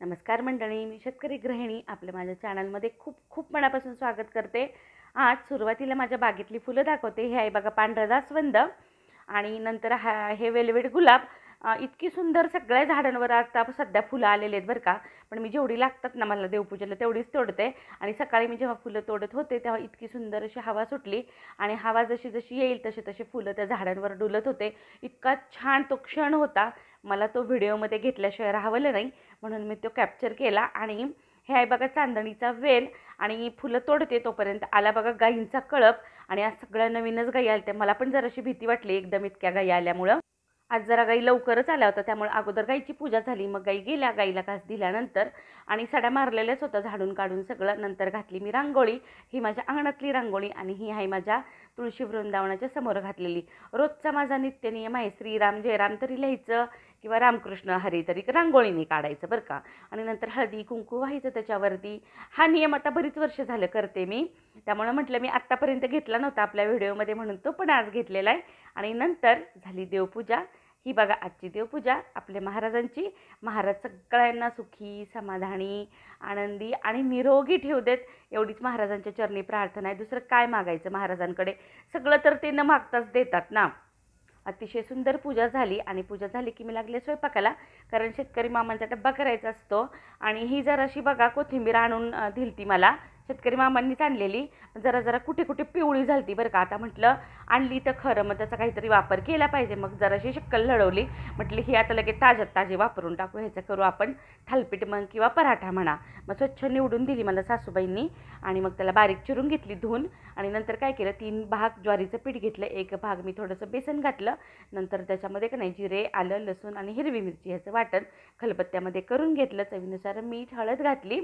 नमस्कार मंडळी, मी शेतकरी गृहिणी आपल्या माझ्या चॅनलमध्ये खूप खूप मनापासून स्वागत करते। आज सुरुवातीला माझ्या बागेतली फुलं दाखवते। हे आहे बघा पांढरा जास्वंद आणि नंतर हे वेलवेट गुलाब। इतकी सुंदर सगळ्या झाडांवर आता सध्या फुलं आलेली आहेत बरं का। पण मी जेवढी लागतात ना मला देवपूजेला तेवढीच तोडते। आणि सकाळी मी जेव्हा फुलं तोडत होते तेव्हा इतकी सुंदर अशी हवा सुटली आणि हवा जशी जशी येईल तसे तसे फुलं त्या झाडांवर डुलत होते। इतका छान तो क्षण होता, मला तो व्हिडिओमध्ये घेतल्याशिवाय राहवलं नाही, म्हणून मी तो कॅप्चर केला। आणि हे आहे बघा चांदणीचा वेल आणि फुलं तोडते तोपर्यंत आला बघा गाईंचा कळप। आणि आज सगळ्या नवीनच गाई आल्या, मला पण जराशी भीती वाटली एकदम इतक्या गाई आल्यामुळं। आज जरा गाई लवकरच आल्या होत्या, त्यामुळे अगोदर गाईची पूजा झाली, मग गाई गेल्या, गाईला घास दिल्यानंतर आणि सड्या मारलेल्याच होत्या झाडून काढून सगळं। नंतर घातली मी रांगोळी, ही माझ्या अंगणातली रांगोळी आणि ही आहे माझ्या तुळशी वृंदावनाच्या समोर घातलेली। रोजचा माझा नित्यनियम आहे, श्रीराम जयराम तरी लिहायचं किंवा रामकृष्ण हरी तरी रांगोळीने काढायचं बरं का। आणि नंतर हळदी कुंकू व्हायचं त्याच्यावरती। हा नियम आता बरीच वर्ष झालं करते मी, त्यामुळे म्हटलं मी आत्तापर्यंत घेतला नव्हता आपल्या व्हिडिओमध्ये, म्हणून तो पण आज घेतलेला आहे। आणि नंतर झाली देवपूजा। ही बघा आजची देवपूजा आपल्या महाराजांची। महाराज सगळ्यांना सुखी समाधानी आनंदी आणि निरोगी ठेवू देत, एवढीच महाराजांच्या चरणी प्रार्थना आहे। दुसरं काय मागायचं महाराजांकडे, सगळं तर ते न मागताच देतात ना। अतिशय सुंदर पूजा झाली आणि पूजा झाली की मी लागले स्वयंपाकाला, कारण शेतकरी मामांचा डब्बा करायचा असतो। आणि ही जराशी बघा कोथिंबीर आणून दिलती मला, शेतकरी मामांनीच आणलेली, जरा जरा कुठे कुठे पिवळी झालती बरं का। आता म्हटलं आणली तर खरं, मग त्याचा काहीतरी वापर केला पाहिजे, मग जराशी शक्कल लढवली, म्हटलं ही आता लगेच ताज्यात ताजी वापरून टाकू, ह्याचं करू आपण थालपीठ मग किंवा पराठा म्हणा। मग स्वच्छ निवडून दिली मला सासूबाईंनी आणि मग त्याला बारीक चिरून घेतली धुवून। आणि नंतर काय केलं, 3 भाग ज्वारीचं पीठ घेतलं, 1 भाग मी थोडंसं बेसन घातलं, नंतर त्याच्यामध्ये का नाही जिरे आलं लसूण आणि हिरवी मिरची ह्याचं वाटण खलबत्त्यामध्ये करून घेतलं, चवीनुसार मीठ हळद घातली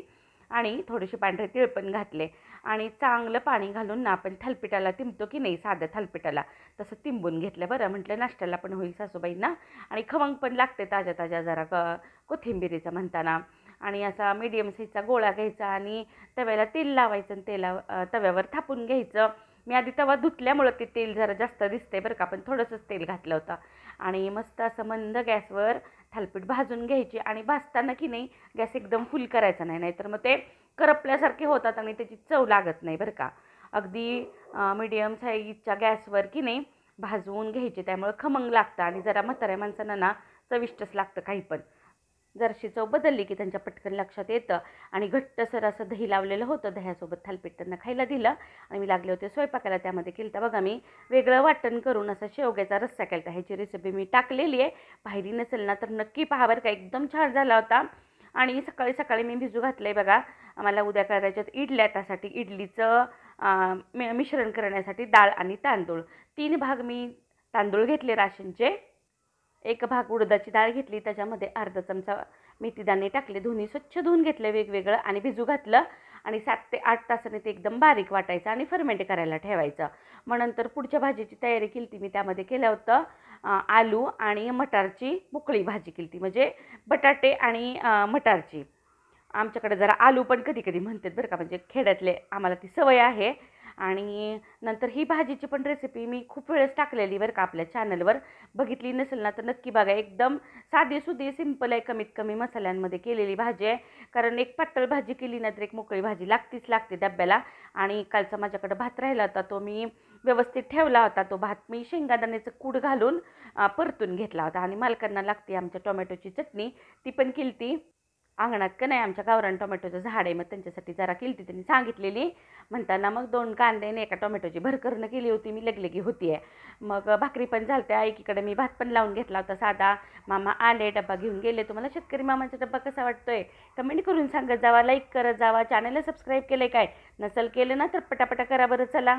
आणि थोडेसे पांढरे तीळ पण घातले। आणि चांगलं पाणी घालून ना आपण थालपिठाला तिंबतो की नाही साध्या थालपिठाला, तसं तिंबून घेतलं बरं, म्हटलं नाश्त्याला पण होईल सासूबाईंना आणि खमंग पण लागते ताज्या ताज्या जरा कोथिंबिरीचं म्हणताना। आणि असा मीडियम साईजचा गोळा घ्यायचा आणि तव्याला तेल लावायचं आणि तव्यावर थापून घ्यायचं। मी आधी तवा धुतल्यामुळं ते तेल जरा जास्त दिसते बरं का, पण थोडंसंच तेल घातलं होतं। आणि मस्त असं मंद गॅसवर थालपीठ भाजून घ्यायची आणि भाजताना की नाही गॅस एकदम फुल करायचा नाही, नाहीतर मग ते करपल्यासारखे होतात आणि त्याची चव लागत नाही बरं का। अगदी मीडियम साईजच्या गॅसवर की नाही भाजवून घ्यायचे, त्यामुळे खमंग लागतं आणि जरा म्हाताऱ्या माणसांना ना चविष्टच लागतं काही पण। जरशी चव बदलली की त्यांच्या पटकन लक्षात येतं। आणि घट्टसर असं दही लावलेलं होतं, दह्यासोबत थालपीठ त्यांना खायला दिलं आणि मी लागले होते स्वयंपाकाला। त्यामध्ये केलं बघा मी वेगळं वाटण करून असा शेवग्याचा रस्सा केला, ह्याची रेसिपी मी टाकलेली आहे, पाहिली नसेल ना तर नक्की पहा बरं का, एकदम छान झाला होता। आणि सकाळी सकाळी मी भिजू घातलं आहे बघा, मला उद्या करायच्यात इडल्या, त्यासाठी इडलीचं मिश्रण करण्यासाठी डाळ आणि तांदूळ 3 भाग मी तांदूळ घेतले राशनचे, 1 भाग उडदाची डाळ घेतली, त्याच्यामध्ये अर्धा चमचा मेथीदाणे टाकले, दोन्ही स्वच्छ धुवून घेतले वेगवेगळं आणि भिजू घातलं। आणि 7 ते 8 तासाने ते एकदम बारीक वाटायचं आणि फर्मेंट करायला ठेवायचं। मग नंतर पुढच्या भाजीची तयारी केली ती मी, त्यामध्ये केलं होतं आलू आणि मटारची मोकळी भाजी केली ती, म्हणजे बटाटे आणि मटारची। आमच्याकडे जरा आलू पण कधी कधी म्हणतात बरं का, म्हणजे खेड्यातले आम्हाला ती सवय आहे। आणि नंतर ही भाजीची पण रेसिपी मी खूप वेळेस टाकलेली बरं का आपल्या चॅनलवर, बघितली नसेल ना तर नक्की बघा, एकदम साधीसुधी सिंपल आहे, कमीत कमी मसाल्यांमध्ये केलेली भाजी आहे। कारण एक पातळ भाजी केली ना तर एक मोकळी भाजी लागतीच लागते डब्याला। आणि कालचा माझ्याकडे भात राहिला होता, तो मी व्यवस्थित ठेवला होता, तो भात मी शेंगादाण्याचं कूट घालून परतून घेतला होता। आणि मालकांना लागते आमच्या टोमॅटोची चटणी, ती पण केली अंगणात का नाही आमच्या गावरान टोमॅटोचं झाड आहे, मग त्यांच्यासाठी जरा केली त्यांनी सांगितलेली म्हणताना मग 2 कांदे आणि 1 टोमॅटोची भरकरणं केली होती मी, लगलेगी होती आहे। मग भाकरी पण झालत्या, एकीकडे मी भात पण लावून घेतला होता साधा। मामा आले, डब्बा घेऊन गेले। तुम्हाला शेतकरी मामाचा डब्बा कसा वाटतोय कमेंट करून सांगत जावा, लाईक करत जावा, चॅनलला सबस्क्राईब केलं काय नसेल केलं ना तर पटापटा करा बरं चला।